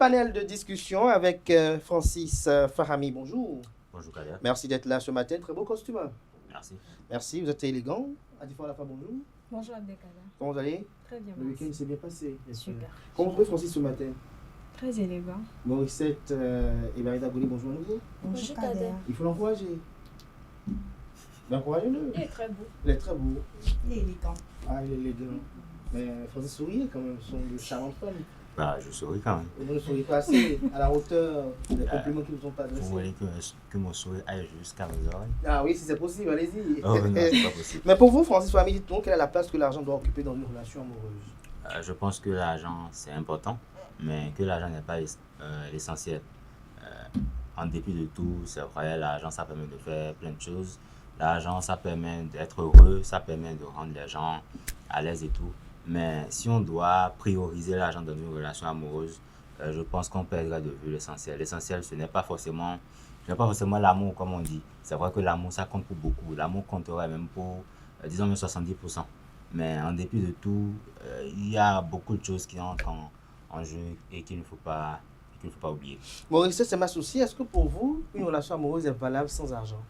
panel de discussion avec Francis Fahami. Bonjour. Bonjour Kader. Merci d'être là ce matin. Très beau costume. Merci. Merci, vous êtes élégant. Adifa Lafa, bonjour. Bonjour Abdelkader. Comment vous allez? Très bien, Le merci. week-end s'est bien passé. Super. Comment vous trouvez Francis ce matin? Très élégant. Morissette et Barida Gouli, bonjour à nouveau. Bonjour Kader. Il faut l'encourager. Encouragez-le. Il est très beau. Il est très beau. Il est élégant. Ah, il est élégant. Mais Francis sourit quand même, ce sont de charmantes femmes. Bah, je souris quand même. Et vous ne souriez pas assez à la hauteur des compliments qui vous ont adressés. Vous voulez que mon sourire aille jusqu'à vos oreilles? Ah oui, si c'est possible, allez-y. Oh non, c'est pas possible. Mais pour vous, Francis Fahami, dites-nous quelle est la place que l'argent doit occuper dans une relation amoureuse? Je pense que l'argent, c'est important, mais que l'argent n'est pas l'essentiel. En dépit de tout, c'est vrai, l'argent, ça permet de faire plein de choses. L'argent, ça permet d'être heureux, ça permet de rendre les gens à l'aise et tout. Mais si on doit prioriser l'argent dans une relation amoureuse, je pense qu'on perdra de vue l'essentiel. L'essentiel, ce n'est pas forcément l'amour, comme on dit. C'est vrai que l'amour, ça compte pour beaucoup. L'amour compterait même pour, disons, même 70%. Mais en dépit de tout, il y a beaucoup de choses qui entrent en jeu et qu'il ne faut pas oublier. Maurice, c'est ma souci. Est-ce que pour vous, une relation amoureuse est valable sans argent?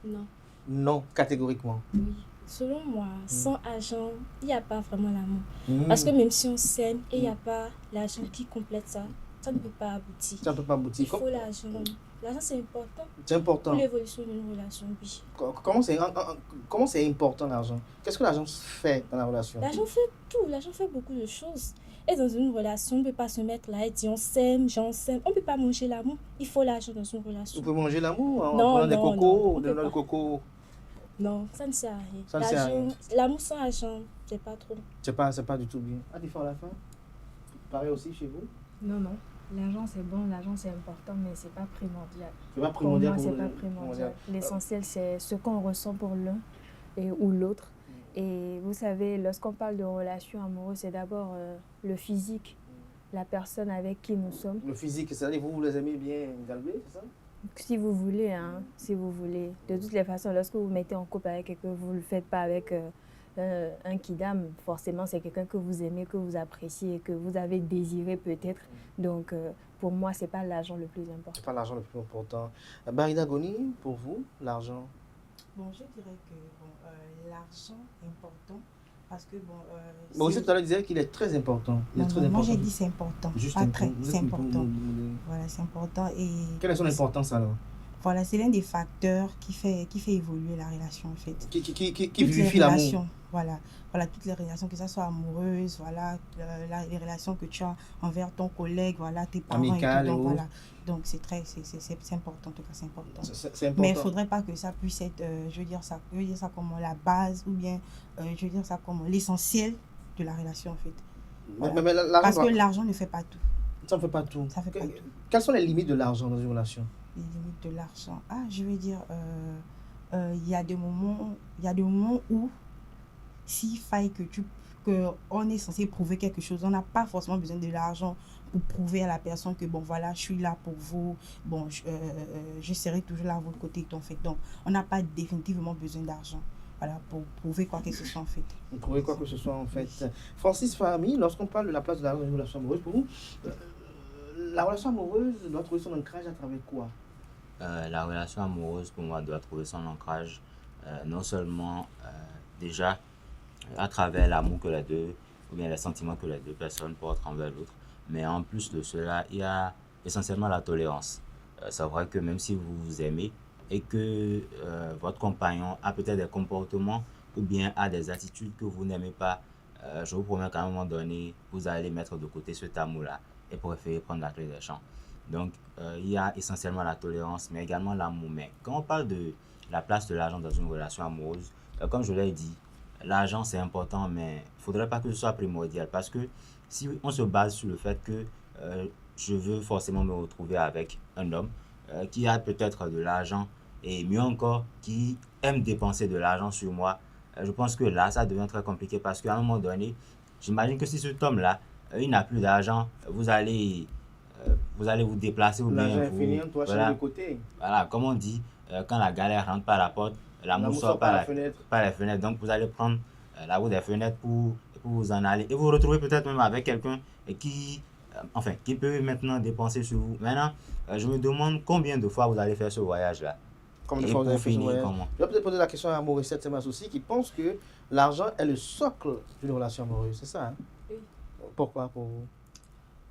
Non. Non, catégoriquement. Oui. Selon moi, sans argent, il n'y a pas vraiment l'amour. Parce que même si on s'aime et il n'y a pas l'argent qui complète ça, ça ne peut pas aboutir. Ça ne peut pas aboutir. Il faut l'argent. L'argent, c'est important C'est important. pour l'évolution d'une relation. Oui. Comment c'est important l'argent? Qu'est-ce que l'argent fait dans la relation? L'argent fait tout. L'argent fait beaucoup de choses. Et dans une relation, on ne peut pas se mettre là et dire on s'aime, j'en s'aime. On ne peut pas manger l'amour. Il faut l'argent dans une relation. Vous pouvez manger l'amour en Non, prenant des non, cocos, non, des noix de coco. Non, ça ne sert à rien. Ça ne sert à rien. L'amour sans argent, c'est pas trop. C'est pas du tout bien. Adifa à la fin? Pareil aussi chez vous? Non, non. L'argent, c'est bon, l'argent, c'est important, mais c'est pas primordial. C'est pas primordial Pour moi, pour c'est vous? pas primordial. L'essentiel, c'est ce qu'on ressent pour l'un ou l'autre. Et vous savez, lorsqu'on parle de relation amoureuse, c'est d'abord le physique, la personne avec qui nous sommes. Le physique, c'est-à-dire vous les aimez bien galbés, c'est ça? Si vous voulez, hein, si vous voulez. De toutes les façons, lorsque vous mettez en couple avec quelqu'un, vous ne le faites pas avec un kidam. Forcément, c'est quelqu'un que vous aimez, que vous appréciez, que vous avez désiré peut-être. Donc, pour moi, ce n'est pas l'argent le plus important. C'est pas l'argent le plus important. Barida Goni, pour vous, l'argent? Bon, je dirais que l'argent est important parce que Maurice tout à l'heure disait qu'il est très important. Moi, j'ai dit c'est important. Juste pas très, c'est important. important. Voilà, c'est important. Et Quelle est son importance alors? voilà, c'est l'un des facteurs qui fait évoluer la relation en fait. Qui vivifie l'amour. Voilà, toutes les relations, que ce soit amoureuses, voilà, les relations que tu as envers ton collègue, voilà, tes parents Amical et tout. Donc, et voilà. Donc c'est important, en tout cas c'est important. C'est important. Mais il ne faudrait pas que ça puisse être, je veux dire ça comme la base ou bien, je veux dire ça comme l'essentiel de la relation en fait. Voilà. Mais Parce que l'argent ne fait pas tout. Ça ne fait pas tout. Ça fait pas tout. Quelles sont les limites de l'argent dans une relation? Les limites de l'argent. Ah, je veux dire, il y a des moments où s'il faille qu'on est censé prouver quelque chose, on n'a pas forcément besoin de l'argent pour prouver à la personne que bon voilà, je suis là pour vous, bon je serai toujours là à votre côté en fait. Donc on n'a pas définitivement besoin d'argent, voilà, pour prouver quoi que ce soit en fait. Pour prouver quoi que ce soit en fait. Francis Fahami, lorsqu'on parle de la place de l'argent dans une relation amoureuse, pour vous, la relation amoureuse doit trouver son ancrage à travers quoi? La relation amoureuse, pour moi, doit trouver son ancrage non seulement déjà à travers l'amour que les deux, ou bien les sentiments que les deux personnes portent envers l'autre, mais en plus de cela, il y a essentiellement la tolérance. C'est vrai que même si vous vous aimez et que votre compagnon a peut-être des comportements ou bien a des attitudes que vous n'aimez pas, je vous promets qu'à un moment donné, vous allez mettre de côté cet amour-là et préférer prendre la clé des champs. Donc, il y a essentiellement la tolérance, mais également l'amour. Mais quand on parle de la place de l'argent dans une relation amoureuse, comme je l'ai dit, l'argent c'est important, mais il ne faudrait pas que ce soit primordial. Parce que si on se base sur le fait que je veux forcément me retrouver avec un homme qui a peut-être de l'argent, et mieux encore, qui aime dépenser de l'argent sur moi, je pense que là, ça devient très compliqué. Parce qu'à un moment donné, j'imagine que si cet homme-là, il n'a plus d'argent, vous allez vous déplacer ou bien L'argent est vous, fini, toi, voilà, de côté. voilà, comme on dit, quand la galère rentre par la porte, l'amour sort par la fenêtre. par les fenêtres. Donc vous allez prendre la route des fenêtres pour vous en aller et vous vous retrouvez peut-être même avec quelqu'un qui enfin, qu'il peut maintenant dépenser sur vous. Maintenant, je me demande combien de fois vous allez faire ce voyage-là. Comme de Et fois, vous pour avez fait ce finir, voyage. comment? Je vais peut-être poser la question à Maurice Temas aussi, qui pense que l'argent est le socle d'une relation amoureuse. C'est ça, hein? Oui. Pourquoi pour vous?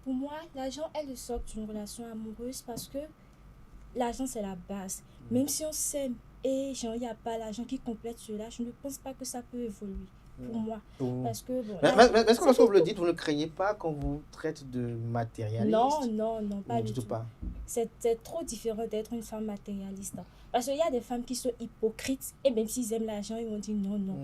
Pour moi, l'argent est le socle d'une relation amoureuse parce que l'argent, c'est la base. Même si on s'aime et genre, il n'y a pas l'argent qui complète cela, je ne pense pas que ça peut évoluer pour moi. Parce que, bon, Mais l'argent, est-ce que ça lorsque fait vous le tout. dites, vous ne craignez pas qu'on vous traite de matérialiste? Non, pas Du du tout tout. pas. C'est trop différent d'être une femme matérialiste. Parce qu'il y a des femmes qui sont hypocrites et même s'ils aiment l'argent, ils vont dire non.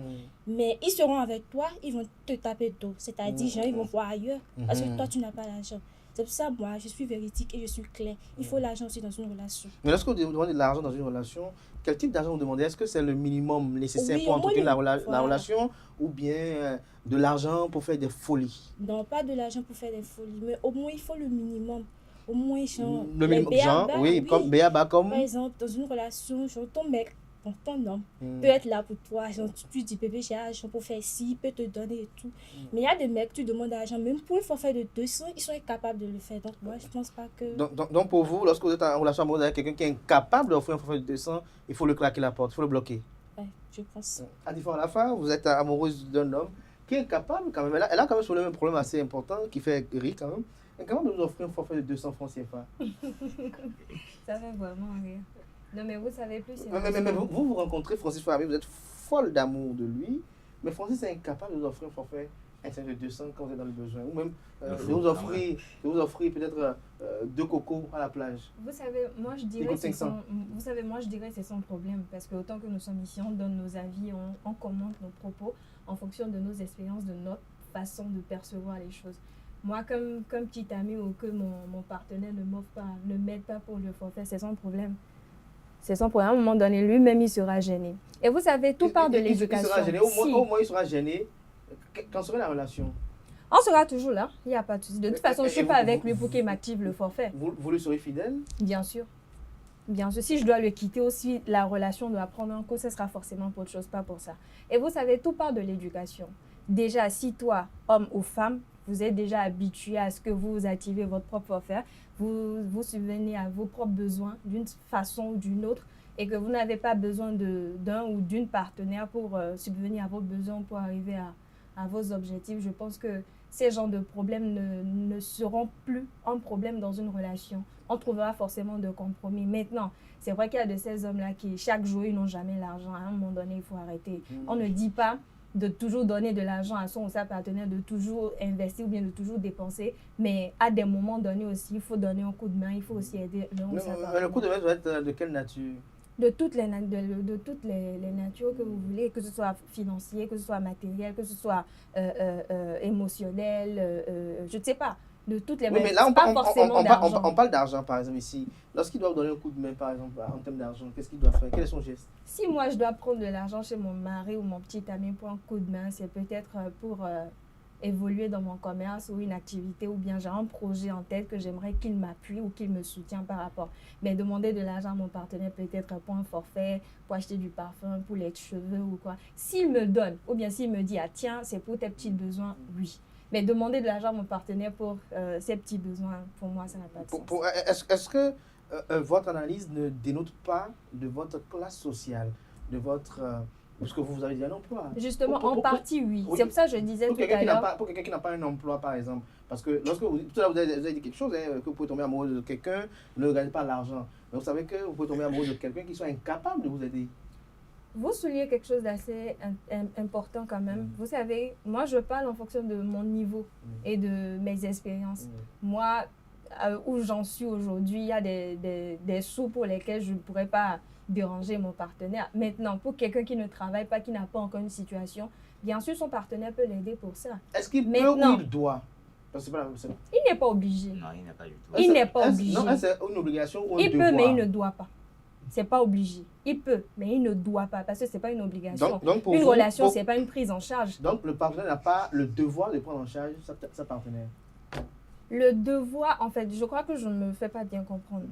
Mais ils seront avec toi, ils vont te taper d'eau. C'est-à-dire, genre, ils vont voir ailleurs parce que toi, tu n'as pas l'argent. C'est pour ça, moi, je suis véridique et je suis claire. Il faut l'argent aussi dans une relation. Mais lorsque vous demandez de l'argent dans une relation, quel type d'argent vous demandez? Est-ce que c'est le minimum nécessaire Oui, pour au moins entretenir la voilà. relation ou bien de l'argent pour faire des folies? Non, pas de l'argent pour faire des folies, mais au moins, il faut le minimum. Au moins, genre, Le les minimum, genre, béabas, oui, comme béaba, comme. Par exemple, dans une relation, genre, ton mec, bon, ton homme, peut être là pour toi. Genre, tu dis, bébé, j'ai l'argent pour faire ci, il peut te donner et tout. Mais il y a des mecs, tu demandes l'argent, même pour un forfait de 200, ils sont incapables de le faire. Donc, moi, je pense pas que. Donc pour vous, lorsque vous êtes en relation amoureuse avec quelqu'un qui est incapable d'offrir un forfait de 200, il faut le claquer la porte, il faut le bloquer. Ouais, je pense. À différents la fin, vous êtes amoureuse d'un homme qui est incapable quand même. Elle a quand même soulevé un problème assez important qui fait rire quand même. Incapable de nous offrir un forfait de 200 francs CFA. Ça fait vraiment rire. Non, mais vous savez plus. Mais vous rencontrez Francis Farabi, vous êtes folle d'amour de lui, mais Francis est incapable de vous offrir un forfait de 200 quand vous êtes dans le besoin. Ou même de vous offrir peut-être 2 cocos à la plage. Vous savez, moi je dirais c'est son problème parce que autant que nous sommes ici, on donne nos avis, on commente nos propos en fonction de nos expériences, de notre façon de percevoir les choses. Moi, comme petite amie ou que mon partenaire ne m'aide pas pour le forfait, c'est son problème. C'est son problème. À un moment donné, lui-même, il sera gêné. Et vous savez, tout part de l'éducation. Il sera gêné. Au moins, il sera gêné. Quand sera la relation? On sera toujours là. Il n'y a pas de souci. De toute façon, je ne suis pas avec lui pour qu'il m'active le forfait. Vous lui serez fidèle? Bien sûr. Bien sûr. Si je dois le quitter aussi, la relation doit prendre en compte, ce sera forcément pour autre chose, pas pour ça. Et vous savez, tout part de l'éducation. Déjà, si toi, homme ou femme, vous êtes déjà habitué à ce que vous activez votre propre forfait, vous subvenez à vos propres besoins d'une façon ou d'une autre et que vous n'avez pas besoin d'un ou d'une partenaire pour subvenir à vos besoins, pour arriver à vos objectifs, je pense que ces genres de problèmes ne seront plus un problème dans une relation. On trouvera forcément de compromis. Maintenant, c'est vrai qu'il y a de ces hommes-là qui, chaque jour, ils n'ont jamais l'argent. À un moment donné, il faut arrêter. On ne dit pas de toujours donner de l'argent à son ou sa partenaire, de toujours investir ou bien de toujours dépenser. Mais à des moments donnés aussi, il faut donner un coup de main, il faut aussi aider l'un ou sa partenaire. Le coup de main doit être de quelle nature? De toutes les natures que vous voulez, que ce soit financier, que ce soit matériel, que ce soit émotionnel, je ne sais pas. De toutes les oui, mais là, on parle d'argent, par exemple, ici. Lorsqu'il doit donner un coup de main, par exemple, en termes d'argent, qu'est-ce qu'il doit faire? Quel est son geste? Si moi, je dois prendre de l'argent chez mon mari ou mon petit ami pour un coup de main, c'est peut-être pour évoluer dans mon commerce ou une activité ou bien j'ai un projet en tête que j'aimerais qu'il m'appuie ou qu'il me soutienne par rapport. Mais demander de l'argent à mon partenaire peut-être pour un forfait, pour acheter du parfum, pour les cheveux ou quoi. S'il me donne ou bien s'il me dit, ah tiens, c'est pour tes petits besoins, oui. Mais demander de l'argent à mon partenaire pour ses petits besoins, pour moi, ça n'a pas de sens. Est-ce que votre analyse ne dénote pas de votre classe sociale, de votre... parce que vous avez dit un emploi. Justement, en partie, oui. C'est pour ça que je disais tout à l'heure. Pour quelqu'un qui n'a pas un emploi, par exemple. Parce que lorsque tout à l'heure, vous avez dit quelque chose, que vous pouvez tomber amoureux de quelqu'un, ne regardez pas l'argent. Mais vous savez que vous pouvez tomber amoureux de quelqu'un qui soit incapable de vous aider. Vous soulignez quelque chose d'assez important quand même. Vous savez, moi, je parle en fonction de mon niveau et de mes expériences. Moi, où j'en suis aujourd'hui, il y a des sous pour lesquels je ne pourrais pas déranger mon partenaire. Maintenant, pour quelqu'un qui ne travaille pas, qui n'a pas encore une situation, bien sûr, son partenaire peut l'aider pour ça. Est-ce qu'il peut ou il doit? Parce que il n'est pas obligé. Non, il n'est pas du tout. Il n'est pas obligé. Non, c'est une obligation ou un devoir. Il peut, mais il ne doit pas. C'est pas obligé. Il peut, mais il ne doit pas, parce que c'est pas une obligation. Donc pour une relation, c'est pas une prise en charge. Donc le partenaire n'a pas le devoir de prendre en charge sa partenaire. Le devoir, en fait, je crois que je ne me fais pas bien comprendre.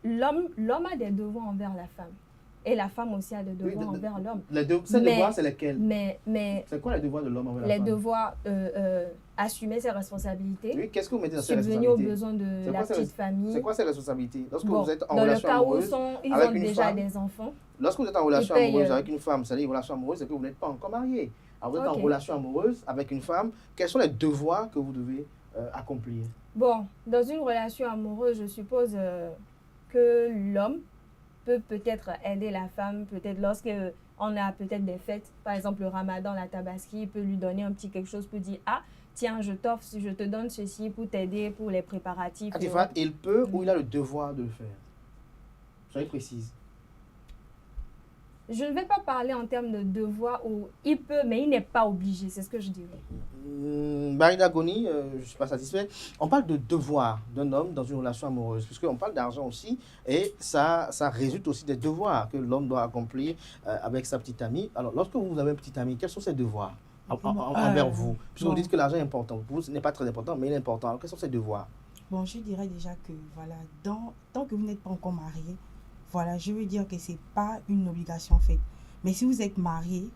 L'homme a des devoirs envers la femme. Et la femme aussi a des devoirs envers l'homme. Ces devoirs, c'est lesquels? Mais c'est quoi les devoirs de l'homme envers la femme? Les devoirs assumer ses responsabilités, Oui, qu'est-ce que vous mettez dans ces subvenir aux responsabilités? besoins de C'est la quoi ces petite famille. C'est quoi ces responsabilités? Lorsque Bon, vous êtes en dans le relation cas où amoureuse, ils avec ont une déjà femme, des enfants, lorsque vous êtes en relation payent, amoureuse avec une femme, c'est-à-dire une relation amoureuse, c'est que vous n'êtes pas encore marié. Alors vous êtes en Ok. relation amoureuse avec une femme, quels sont les devoirs que vous devez accomplir? bon, dans une relation amoureuse, je suppose que l'homme peut peut-être aider la femme, peut-être lorsque on a peut-être des fêtes, par exemple le ramadan, la tabaski, il peut lui donner un petit quelque chose pour dire, ah, tiens, je te donne ceci pour t'aider pour les préparatifs. Atifa, il peut ou il a le devoir de le faire? Soyez précise. Je ne vais pas parler en termes de devoir où il peut, mais il n'est pas obligé, c'est ce que je dirais. Barida Goni, je ne suis pas satisfait. On parle de devoir d'un homme dans une relation amoureuse, puisqu'on parle d'argent aussi, et ça résulte aussi des devoirs que l'homme doit accomplir avec sa petite amie. Alors, lorsque vous avez un petit ami, quels sont ses devoirs envers vous? Puisque vous dites que l'argent est important. Pour vous, ce n'est pas très important, mais il est important. Alors, quels sont ses devoirs? Bon, je dirais déjà que, voilà, tant que vous n'êtes pas encore marié, voilà, je veux dire que ce n'est pas une obligation, en fait. Mais si vous êtes marié,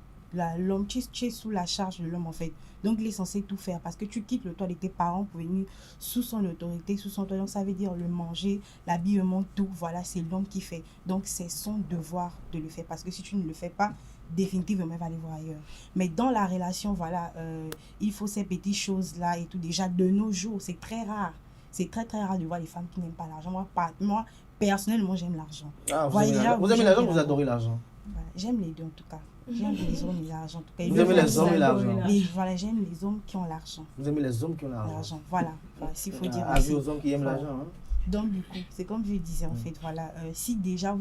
l'homme, tu es sous la charge de l'homme, en fait. Donc, il est censé tout faire parce que tu quittes le toit de tes parents pour venir sous son autorité, sous son toit. Donc, ça veut dire le manger, l'habillement, tout. Voilà, c'est l'homme qui fait. Donc, c'est son devoir de le faire parce que si tu ne le fais pas, définitivement, il va aller voir ailleurs. Mais dans la relation, voilà, il faut ces petites choses-là et tout. Déjà, de nos jours, c'est très rare. C'est très, très rare de voir les femmes qui n'aiment pas l'argent. Moi, personnellement, j'aime l'argent. Ah, vous Voilà, aimez déjà, l'argent, vous aimez l'argent, vous adorez l'argent. Voilà, j'aime les deux, en tout cas. J'aime les hommes et l'argent, en tout cas. Vous aimez les hommes et l'argent. Mais voilà, j'aime les hommes qui ont l'argent. Vous aimez les hommes qui ont l'argent. L'argent, voilà. Voilà, s'il faut dire Avis aussi. aux hommes qui aiment Voilà. l'argent. Hein? Donc, du coup, c'est comme je disais, en fait, voilà, si déjà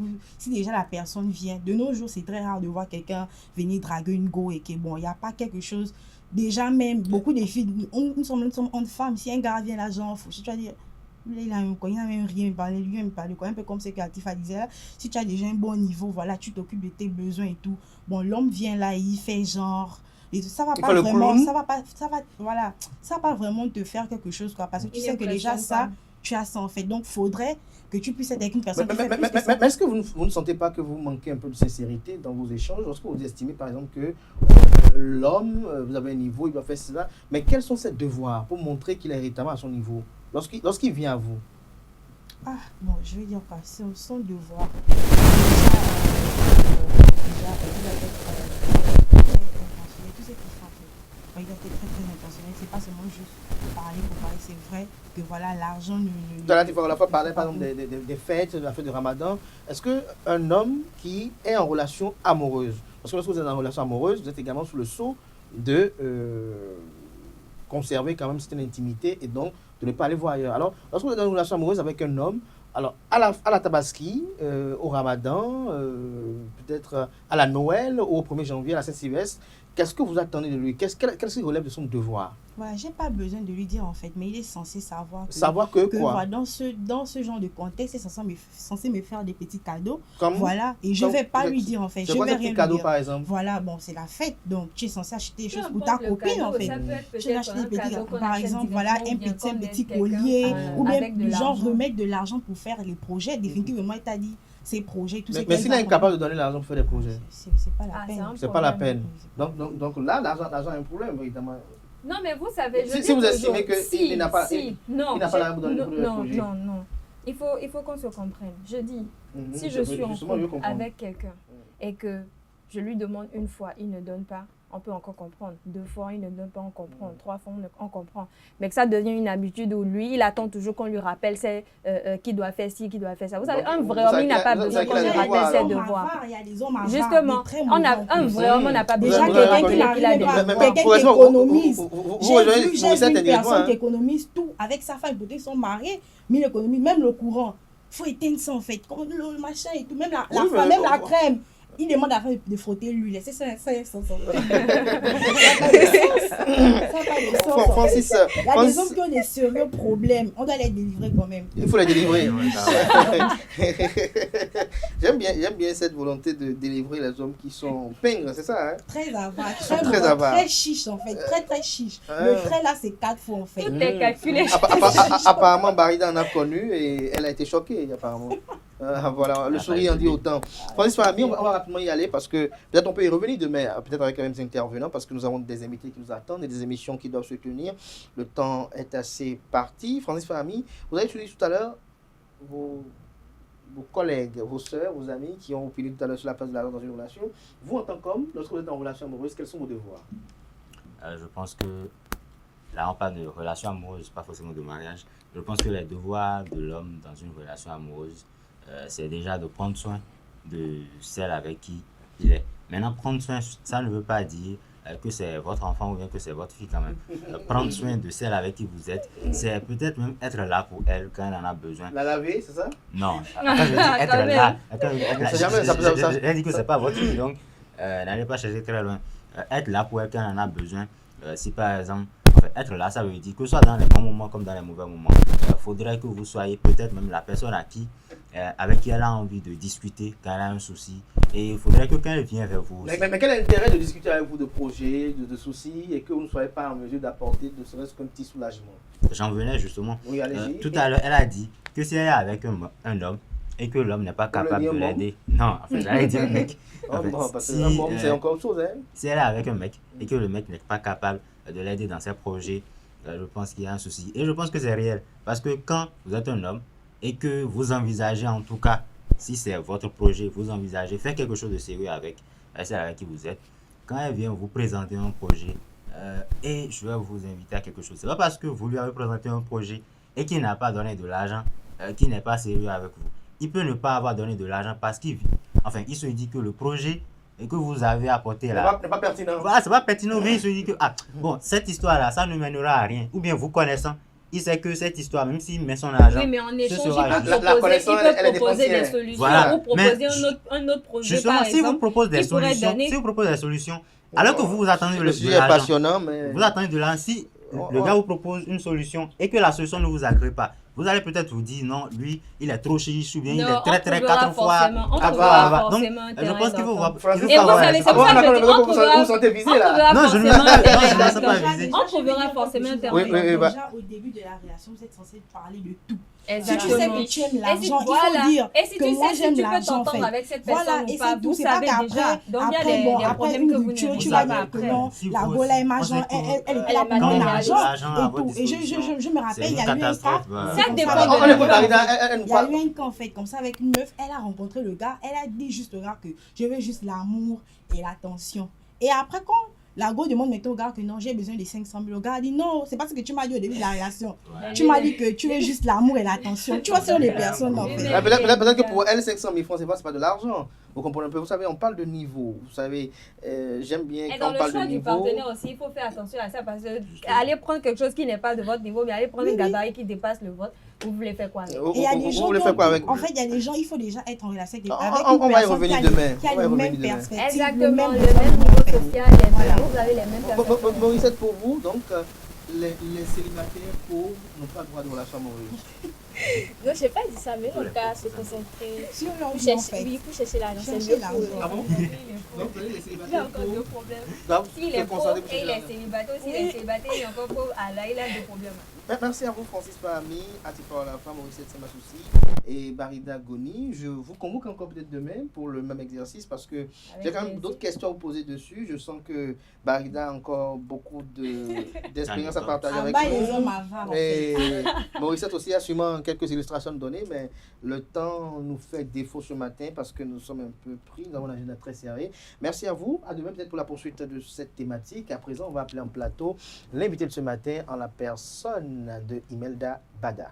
la personne vient, de nos jours, c'est très rare de voir quelqu'un venir draguer une go et que, bon, il n'y a pas quelque chose, déjà même, beaucoup de filles, nous sommes entre femmes, si un gars vient là, genre, tu vas dire, il n'a même rien parlé, lui même parlé, quoi, un peu comme ce qu'Atifa disait là, si tu as déjà un bon niveau, voilà, tu t'occupes de tes besoins et tout, bon, l'homme vient là, il fait genre... Et ça va pas vraiment, voilà, ça va pas vraiment te faire quelque chose, quoi, parce que tu sais que déjà ça, tu as ça en fait. Donc, faudrait que tu puisses être avec une personne qui fait plus que ça. Mais est-ce que vous ne sentez pas que vous manquez un peu de sincérité dans vos échanges lorsque vous estimez par exemple que l'homme, vous avez un niveau, il doit faire cela, mais quels sont ses devoirs pour montrer qu'il est véritablement à son niveau lorsqu'il vient à vous? Ah, bon, je vais dire quoi, c'est son devoir. Déjà, il doit être très intentionnel, tout ce qu'il fait en fait. Il doit être très très intentionnel, c'est pas seulement juste parler pour parler, c'est vrai que voilà, l'argent Dans la fois parler par exemple des fêtes, de la fête de Ramadan, est-ce qu'un homme qui est en relation amoureuse, parce que lorsque vous êtes en relation amoureuse, vous êtes également sous le sceau de conserver quand même cette intimité et donc de ne pas aller voir ailleurs. Alors, lorsque vous êtes dans une relation amoureuse avec un homme, alors à la Tabaski, au Ramadan, peut-être à la Noël ou au 1er janvier, à la Saint-Sylvestre, qu'est-ce que vous attendez de lui? Qu'est-ce qui relève de son devoir? Voilà, j'ai pas besoin de lui dire en fait, mais il est censé savoir que que quoi? voilà, dans ce genre de contexte, il est censé me faire des petits cadeaux. Comme, voilà, et je vais pas lui dire en fait. C'est je quoi vais ces rien petits cadeaux lui dire. par exemple? Voilà, bon, c'est la fête, donc tu es censé acheter des choses Peu pour ta importe le copine en cadeau, fait. ça peut être Tu vas acheter des petits cadeau qu'on par achète exemple, voilà, directement, un ou bien qu'on petit aide collier, quelqu'un, ou bien avec de genre l'argent. remettre de l'argent pour faire les projets. Définitivement, il t'a dit ces projets, tout ça. Mais s'il est incapable de donner l'argent pour faire des projets, c'est pas la Ah, peine. c'est pas la problème. peine. Donc là, l'argent est un problème, évidemment. Non, mais vous savez, je Si dis vous estimez toujours, qu'il n'a pas non, l'argent pour donner pour le non, projet. non. Il faut qu'on se comprenne. Je dis, si je suis en Justement, je couple comprends. avec quelqu'un et que je lui demande une fois, il ne donne pas, on peut encore comprendre. 2 fois, il ne donne pas, on comprend. 3 fois, on comprend. Mais que ça devient une habitude où lui, il attend toujours qu'on lui rappelle qui doit faire ci, qui doit faire ça. Vous savez, Donc, un vous vrai homme, savez il n'a pas qu'il a- besoin vous qu'on savez lui qu'il a des rappelle ses devoirs. devoires. Il y a des hommes avares, Justement, des très un mauvais. vrai homme, on n'a pas Déjà, besoin quelqu'un de qui qu'il a n'arrive des pas, devoirs. quelqu'un qui Heureusement, économise. vous J'ai rejoignez vu certains une directement, personne hein. qui économise tout avec sa femme, peut-être sont mariés, mais il économise même le courant. Il faut éteindre ça en fait, comme le machin et tout, même la Oui, femme, mais- même la crème. Il demande à la femme de frotter l'huile. C'est ça. Ça n'a pas de sens. Francis, Il y a des hommes qui ont des sérieux problèmes. On doit les délivrer quand même. il faut les délivrer. Ouais, ça va. J'aime bien cette volonté de délivrer les hommes qui sont pingres, c'est ça, hein? Très avare, Très très avare. très chiche en fait. Très chiche. Le trait là, c'est 4 fois en fait. Tout est calculé. Apparemment, Barida en a connu et elle a été choquée, apparemment. Voilà, le sourire en dit autant. Francis Fahmi, on va rapidement y aller parce que peut-être on peut y revenir demain, peut-être avec les mêmes intervenants, parce que nous avons des invités qui nous attendent et des émissions qui doivent se tenir. Le temps est assez parti. Francis Fahmi, vous avez utilisé tout à l'heure vos collègues, vos soeurs, vos amis qui ont opinié tout à l'heure sur la place de l'argent dans une relation. Vous, en tant qu'homme, lorsque vous êtes en relation amoureuse, quels sont vos devoirs? Je pense que là, on parle de relation amoureuse, pas forcément de mariage. Je pense que les devoirs de l'homme dans une relation amoureuse, c'est déjà de prendre soin de celle avec qui il est. Maintenant, prendre soin, ça ne veut pas dire que c'est votre enfant ou bien que c'est votre fille quand même. Prendre soin de celle avec qui vous êtes, c'est peut-être même être là pour elle quand elle en a besoin. La laver, c'est ça? Non, quand je dis être là, elle dit que c'est pas votre fille, donc n'allez pas chercher très loin. Être là pour elle quand elle en a besoin. Si par exemple, être là, ça veut dire que soit dans les bons moments comme dans les mauvais moments, il faudrait que vous soyez peut-être même la personne avec qui elle a envie de discuter quand elle a un souci. Et il faudrait que quand elle vient vers vous aussi. Mais quel est l'intérêt de discuter avec vous de projets, de soucis, et que vous ne soyez pas en mesure d'apporter ne serait-ce qu'un petit soulagement? J'en venais justement. Oui, allez-y. Tout à l'heure, elle a dit que si elle est avec un homme et que l'homme n'est pas capable de l'aider. Non, en fait, j'allais dire un mec. Parce que un homme, c'est encore autre chose. Hein? Si elle est avec un mec et que le mec n'est pas capable de l'aider dans ses projets, je pense qu'il y a un souci. Et je pense que c'est réel. Parce que quand vous êtes un homme et que vous envisagez, en tout cas, si c'est votre projet, vous envisagez faire quelque chose de sérieux avec celle avec qui vous êtes, quand elle vient vous présenter un projet et je vais vous inviter à quelque chose, c'est pas parce que vous lui avez présenté un projet et qu'il n'a pas donné de l'argent, qu'il n'est pas sérieux avec vous. Il peut ne pas avoir donné de l'argent parce qu'il il se dit que le projet que vous avez apporté là n'est pas pertinent. Voilà, c'est pas pertinent, mais il se dit que bon, cette histoire là, ça ne mènera à rien. Ou bien vous connaissant, il sait que cette histoire, même s'il met son argent, oui, mais en échange, il peut proposer des solutions, voilà. ou proposer un autre projet. Justement, par si exemple, vous proposez des solutions, si vous proposez des solutions, alors que vous attendez le sujet est passionnant, mais vous attendez de l'argent. Si le gars vous propose une solution et que la solution ne vous agrée pas, vous allez peut-être vous dire non, lui, il est trop chiche ou bien il est très 4 fois. Donc, je pense qu'il faut voir. Et vous savez, c'est pour ça que je dis, vous vous sentez visé là? Non, je ne me sens pas visé. On trouvera forcément un terrain. Déjà, au début de la relation, vous êtes censé parler de tout. Si tu sais que tu aimes l'argent, il faut dire que moi j'aime l'argent. Voilà, et c'est tout. C'est pas qu'après, après une rupture, tu vas dire que non, la gola est margent, elle était là pour mon argent et tout. Et je me rappelle, il y a eu un cas. Ça dépend Il y a eu un cas en fait, comme ça, avec une meuf, elle a rencontré le gars, elle a dit juste au gars que je veux juste l'amour et l'attention. Et après, quand la go demande maintenant au gars que non, j'ai besoin de 500 000, le gars dit non, c'est pas ce que tu m'as dit au début de la relation. Tu m'as dit que tu veux juste l'amour et l'attention. Tu vois, sur les personnes en fait. Peut-être que pour elle, 500 000 francs, c'est pas de l'argent. Vous comprenez un peu, vous savez, on parle de niveau. Vous savez, j'aime bien quand on parle de niveau. Et dans le choix du partenaire aussi, il faut faire attention à ça parce que aller prendre quelque chose qui n'est pas de votre niveau, mais aller prendre un gabarit qui dépasse le vôtre, vous voulez faire quoi avec? Et il y a des gens, en fait, il y a des gens, il faut déjà être en relation avec une personne qui a les mêmes perspectives. Exactement, le même niveau social, vous avez les mêmes perspectives. Morissette, pour vous, donc, les célibataires pauvres n'ont pas le droit de relation amoureuse. Non, je n'ai pas dit ça, mais on doit se concentrer sur leur vie, en fait. Oui, pour chercher l'argent. Ah bon? Donc, les célibataires il a encore deux problèmes. S'il est pauvre et il est célibataire, s'il est célibataire, il est encore pauvre, là, il a deux problèmes. Merci à vous, Francis Fahmi, Atifa Olafa, Morissette Semasoussi et Barida Goni. Je vous convoque encore peut-être demain pour le même exercice parce que j'ai quand même d'autres questions à vous poser dessus. Je sens que Barida a encore beaucoup d'expérience à partager avec nous. Et Morissette aussi a sûrement quelques illustrations données, mais le temps nous fait défaut ce matin parce que nous sommes un peu pris, nous avons un agenda très serré. Merci à vous, à demain peut-être pour la poursuite de cette thématique. À présent, on va appeler en plateau l'invité de ce matin en la personne de Imelda Bada.